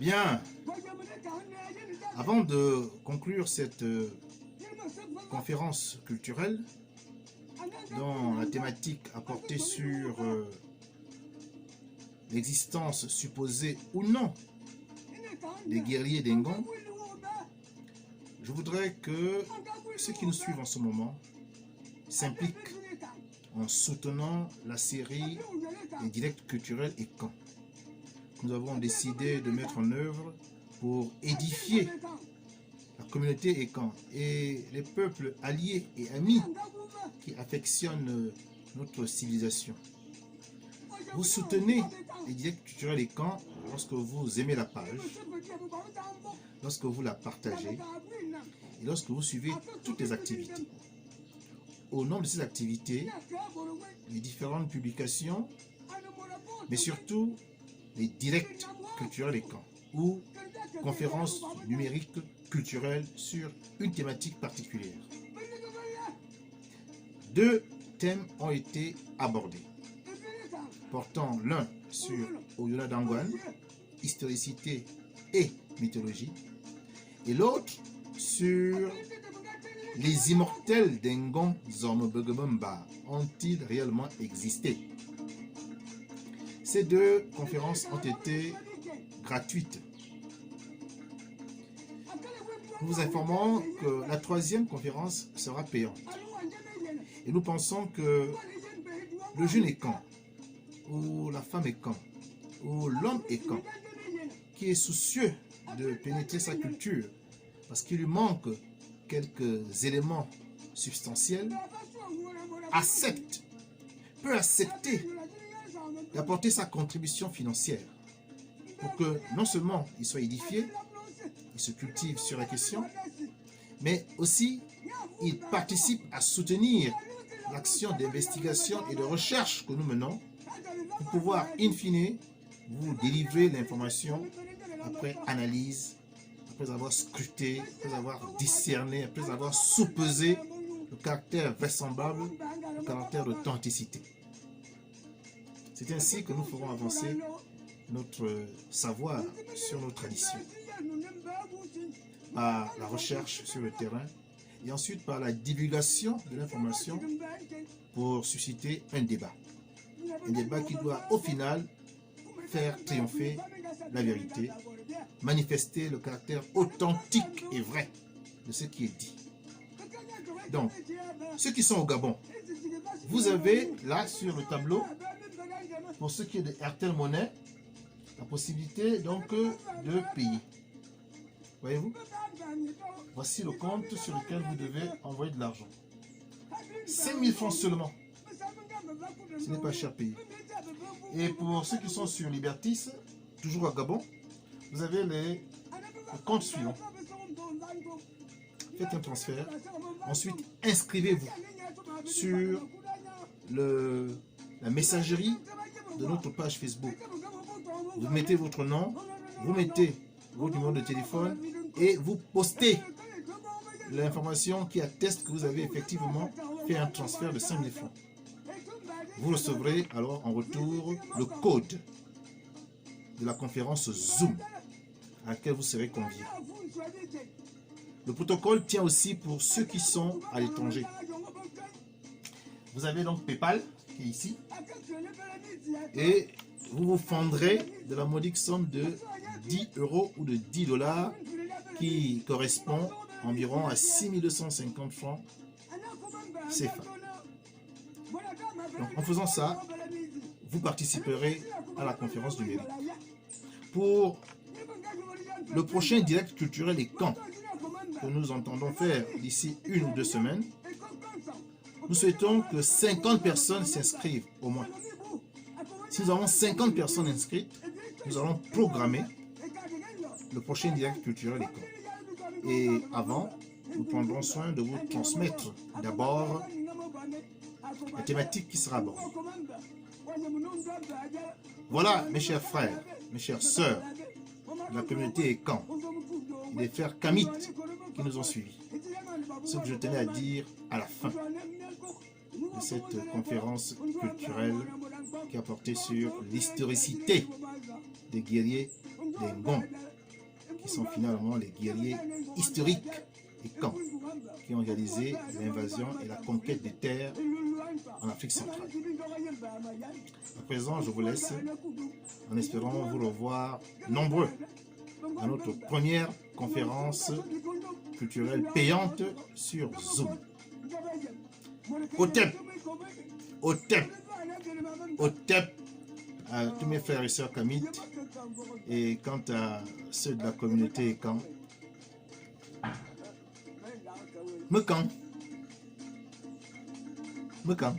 Bien, avant de conclure cette conférence culturelle dont la thématique a porté sur l'existence supposée ou non des guerriers d'Engon, je voudrais que ceux qui nous suivent en ce moment s'impliquent en soutenant la série des directs culturels et camps. Nous avons décidé de mettre en œuvre pour édifier la communauté Ekan et les peuples alliés et amis qui affectionnent notre civilisation. Vous soutenez les directs culturels Ekan lorsque vous aimez la page, lorsque vous la partagez et lorsque vous suivez toutes les activités. Au nom de ces activités, les différentes publications, mais surtout les directs culturels Ekan ou conférences numériques culturelles sur une thématique particulière. Deux thèmes ont été abordés, portant l'un sur Oyona Dangwan, historicité et mythologie, et l'autre sur les immortels d'Engon Zormobegomba ont-ils réellement existé? Ces deux conférences ont été gratuites. Nous vous informons que la troisième conférence sera payante. Et nous pensons que le jeune Ekan, ou la femme Ekan, ou l'homme Ekan, qui est soucieux de pénétrer sa culture, parce qu'il lui manque quelques éléments substantiels, peut accepter d'apporter sa contribution financière pour que non seulement il soit édifié, il se cultive sur la question, mais aussi il participe à soutenir l'action d'investigation et de recherche que nous menons pour pouvoir, in fine, vous délivrer l'information après analyse, après avoir scruté, après avoir discerné, après avoir soupesé le caractère vraisemblable, le caractère d'authenticité. C'est ainsi que nous ferons avancer notre savoir sur nos traditions, par la recherche sur le terrain et ensuite par la divulgation de l'information pour susciter un débat. Un débat qui doit au final faire triompher la vérité, manifester le caractère authentique et vrai de ce qui est dit. Donc, ceux qui sont au Gabon, vous avez là sur le tableau, pour ce qui est de RTL Monnaie, la possibilité donc de payer. Voyez-vous? Voici le compte sur lequel vous devez envoyer de l'argent. 5 000 francs seulement. Ce n'est pas cher à payer. Et pour ceux qui sont sur Libertis, toujours à Gabon, vous avez le compte suivant. Faites un transfert. Ensuite, inscrivez-vous sur la messagerie de notre page Facebook. Vous mettez votre nom, vous mettez votre numéro de téléphone et vous postez l'information qui atteste que vous avez effectivement fait un transfert de 5 000 francs. Vous recevrez alors en retour le code de la conférence Zoom à laquelle vous serez conviés. Le protocole tient aussi pour ceux qui sont à l'étranger. Vous avez donc PayPal qui est ici et vous vous fondrez de la modique somme de 10 € ou de 10 $ qui correspond environ à 6 250 francs CFA. Donc en faisant ça, vous participerez à la conférence numérique. Pour le prochain direct culturel et camp que nous entendons faire d'ici 1 ou 2 semaines, nous souhaitons que 50 personnes s'inscrivent au moins. Si nous avons 50 personnes inscrites, nous allons programmer le prochain direct culturel et camp. Et avant, nous prendrons soin de vous transmettre d'abord la thématique qui sera abordée. Voilà, mes chers frères, mes chères sœurs, de la communauté Ekan, des frères Kamites qui nous ont suivis. Ce que je tenais à dire à la fin de cette conférence culturelle qui a porté sur l'historicité des guerriers d'Engon. qui sont finalement les guerriers historiques et camps qui ont réalisé l'invasion et la conquête des terres en Afrique centrale. À présent, je vous laisse en espérant vous revoir nombreux à notre première conférence culturelle payante sur Zoom. OTEP, OTEP, OTEP à tous mes frères et sœurs kamites, et quant à ceux de la communauté Kan, Mekan, Mekan.